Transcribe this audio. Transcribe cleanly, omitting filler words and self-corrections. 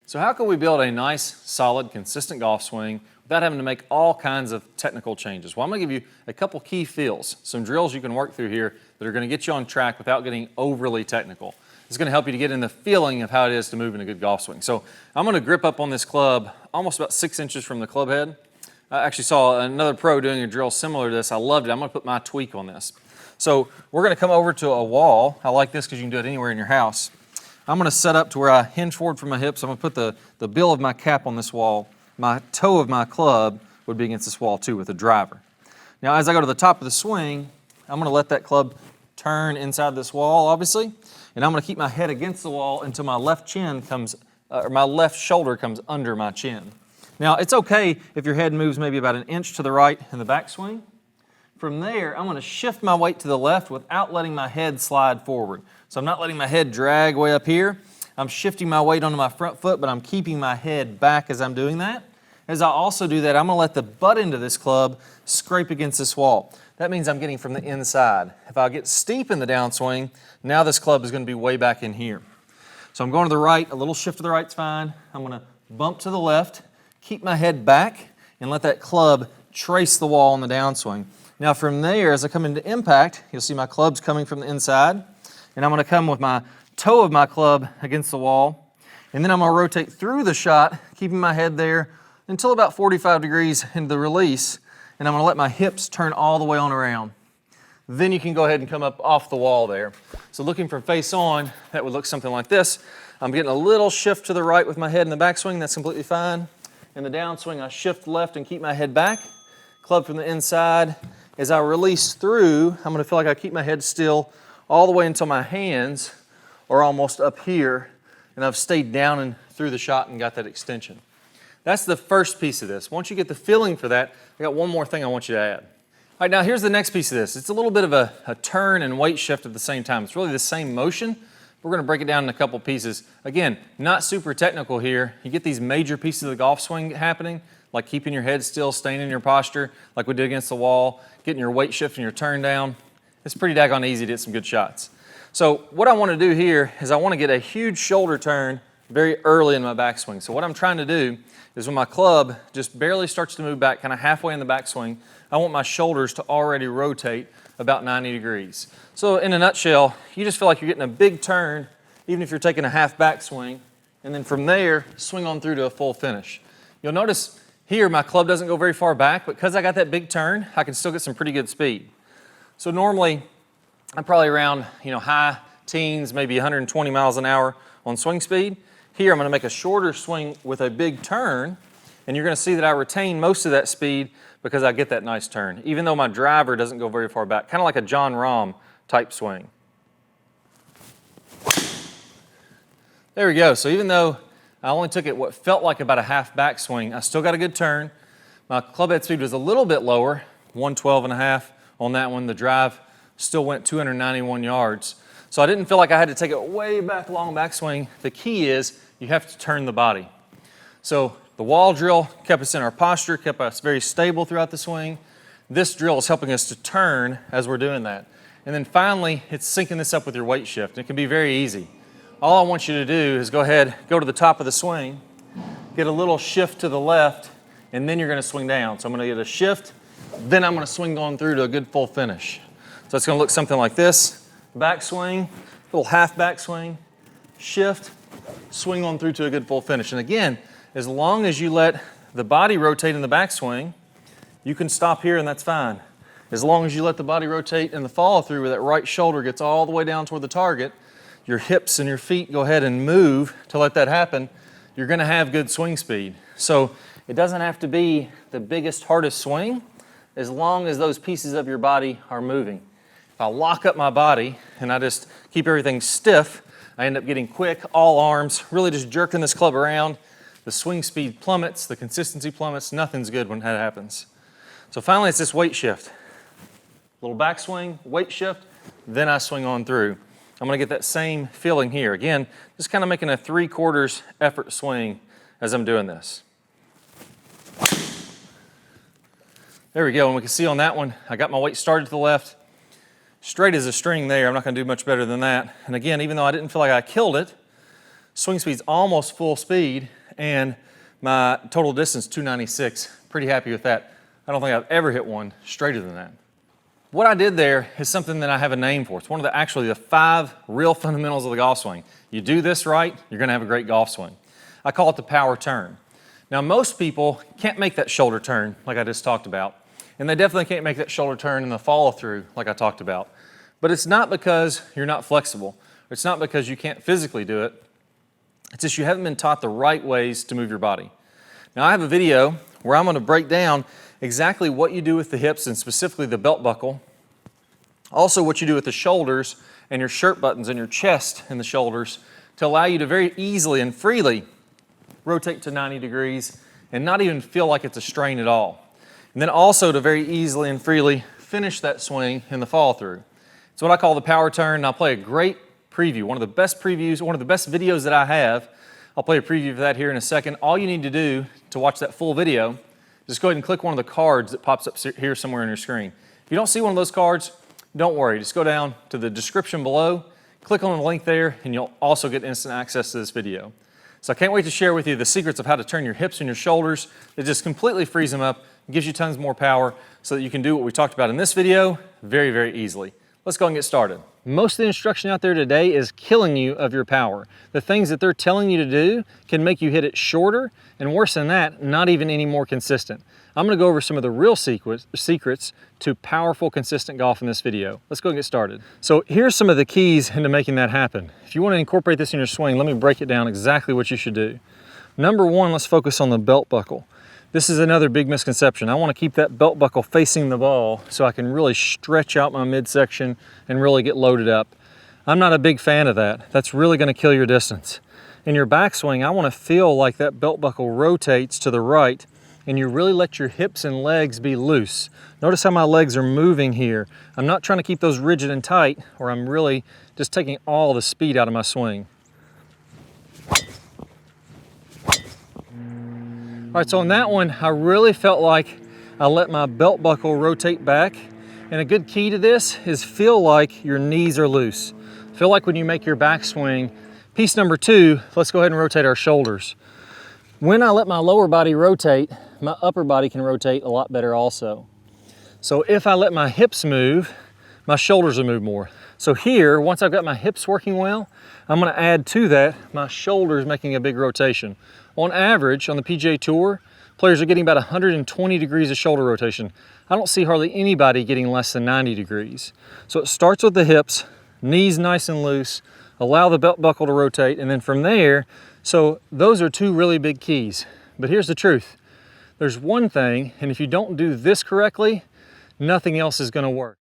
So how can we build a nice, solid, consistent golf swing without having to make all kinds of technical changes? Well, I'm going to give you a couple key feels, some drills you can work through here that are going to get you on track without getting overly technical. It's going to help you to get in the feeling of how it is to move in a good golf swing. So I'm going to grip up on this club almost about 6 inches from the club head. I actually saw another pro doing a drill similar to this. I loved it. I'm going to put my tweak on this. So we're going to come over to a wall. I like this because you can do it anywhere in your house. I'm going to set up to where I hinge forward from my hips. I'm going to put the bill of my cap on this wall. My toe of my club would be against this wall too with a driver. Now as I go to the top of the swing, I'm going to let that club turn inside this wall, obviously, and I'm going to keep my head against the wall until my left chin comes, or my left shoulder comes under my chin. Now it's okay if your head moves maybe about 1 inch to the right in the backswing. From there, I'm going to shift my weight to the left without letting my head slide forward. So I'm not letting my head drag way up here. I'm shifting my weight onto my front foot, but I'm keeping my head back as I'm doing that. As I also do that, I'm going to let the butt end of this club scrape against this wall. That means I'm getting from the inside. If I get steep in the downswing, now this club is going to be way back in here. So I'm going to the right, a little shift to the right's fine. I'm going to bump to the left, keep my head back, and let that club trace the wall on the downswing. Now from there, as I come into impact, you'll see my club's coming from the inside, and I'm going to come with my toe of my club against the wall, and then I'm going to rotate through the shot, keeping my head there until about 45 degrees into the release, and I'm going to let my hips turn all the way on around. Then you can go ahead and come up off the wall there. So looking from face on, that would look something like this. I'm getting a little shift to the right with my head in the backswing, that's completely fine. In the downswing, I shift left and keep my head back, club from the inside. As I release through, I'm going to feel like I keep my head still all the way until my hands are almost up here, and I've stayed down and through the shot and got that extension. That's the first piece of this. Once you get the feeling for that, I got one more thing I want you to add. All right, now here's the next piece of this. It's a little bit of a turn and weight shift at the same time. It's really the same motion. We're going to break it down in a couple pieces. Again, not super technical here. You get these major pieces of the golf swing happening, like keeping your head still, staying in your posture, like we did against the wall, getting your weight shift and your turn down. It's pretty daggone easy to get some good shots. So what I want to do here is I want to get a huge shoulder turn very early in my backswing. So what I'm trying to do is when my club just barely starts to move back, kind of halfway in the backswing, I want my shoulders to already rotate about 90 degrees. So in a nutshell, you just feel like you're getting a big turn, even if you're taking a half backswing, and then from there, swing on through to a full finish. You'll notice here my club doesn't go very far back, but because I got that big turn, I can still get some pretty good speed. So normally, I'm probably around, high teens, maybe 120 miles an hour on swing speed. Here, I'm going to make a shorter swing with a big turn, and you're going to see that I retain most of that speed because I get that nice turn, even though my driver doesn't go very far back, kind of like a John Rahm type swing. There we go. So even though I only took it what felt like about a half backswing, I still got a good turn. My club head speed was a little bit lower, 112.5 on that one. The drive still went 291 yards. So I didn't feel like I had to take it way back long backswing. The key is you have to turn the body. So the wall drill kept us in our posture, kept us very stable throughout the swing. This drill is helping us to turn as we're doing that. And then finally, it's syncing this up with your weight shift. It can be very easy. All I want you to do is go ahead, go to the top of the swing, get a little shift to the left, and then you're going to swing down. So I'm going to get a shift, then I'm going to swing on through to a good full finish. So it's going to look something like this. Backswing, little half backswing, shift, swing on through to a good full finish. And again, as long as you let the body rotate in the backswing, you can stop here and that's fine. As long as you let the body rotate in the follow through where that right shoulder gets all the way down toward the target, your hips and your feet go ahead and move to let that happen, you're going to have good swing speed. So it doesn't have to be the biggest, hardest swing as long as those pieces of your body are moving. If I lock up my body and I just keep everything stiff, I end up getting quick, all arms, really just jerking this club around. The swing speed plummets, the consistency plummets, nothing's good when that happens. So finally it's this weight shift. Little backswing, weight shift, then I swing on through. I'm going to get that same feeling here. Again, just kind of making a 3/4 effort swing as I'm doing this. There we go, and we can see on that one, I got my weight started to the left, straight as a string there. I'm not going to do much better than that. And again, even though I didn't feel like I killed it, Swing speed's almost full speed, and my total distance 296. Pretty happy with that. I don't think I've ever hit one straighter than that. What I did there is something that I have a name for. It's one of actually the 5 real fundamentals of the golf swing. You do this right, you're gonna have a great golf swing. I call it the power turn. Now most people can't make that shoulder turn like I just talked about, and they definitely can't make that shoulder turn in the follow through like I talked about. But it's not because you're not flexible. It's not because you can't physically do it. It's just you haven't been taught the right ways to move your body. Now I have a video where I'm gonna break down exactly what you do with the hips and specifically the belt buckle. Also what you do with the shoulders and your shirt buttons and your chest and the shoulders to allow you to very easily and freely rotate to 90 degrees and not even feel like it's a strain at all. And then also to very easily and freely finish that swing in the follow through. It's what I call the power turn, and I'll play a great preview, one of the best previews, one of the best videos that I have. I'll play a preview of that here in a second. All you need to do to watch that full video, just go ahead and click one of the cards that pops up here somewhere on your screen. If you don't see one of those cards, don't worry, just go down to the description below, click on the link there, and you'll also get instant access to this video. So I can't wait to share with you the secrets of how to turn your hips and your shoulders. It just completely frees them up, gives you tons more power so that you can do what we talked about in this video very, very easily. Let's go and get started. Most of the instruction out there today is killing you of your power. The things that they're telling you to do can make you hit it shorter, and worse than that, not even any more consistent. I'm gonna go over some of the real secrets to powerful, consistent golf in this video. Let's go and get started. So here's some of the keys into making that happen. If you wanna incorporate this in your swing, let me break it down exactly what you should do. Number one, let's focus on the belt buckle. This is another big misconception. I want to keep that belt buckle facing the ball so I can really stretch out my midsection and really get loaded up. I'm not a big fan of that. That's really going to kill your distance. In your backswing, I want to feel like that belt buckle rotates to the right and you really let your hips and legs be loose. Notice how my legs are moving here. I'm not trying to keep those rigid and tight, or I'm really just taking all the speed out of my swing. All right, so on that one, I really felt like I let my belt buckle rotate back. And a good key to this is feel like your knees are loose. Feel like when you make your backswing. Piece number 2, let's go ahead and rotate our shoulders. When I let my lower body rotate, my upper body can rotate a lot better also. So if I let my hips move, my shoulders will move more. So here, once I've got my hips working well, I'm gonna add to that my shoulders making a big rotation. On average, on the PGA Tour, players are getting about 120 degrees of shoulder rotation. I don't see hardly anybody getting less than 90 degrees. So it starts with the hips, knees nice and loose, allow the belt buckle to rotate, and then from there, so those are 2 really big keys. But here's the truth. There's one thing, and if you don't do this correctly, nothing else is gonna work.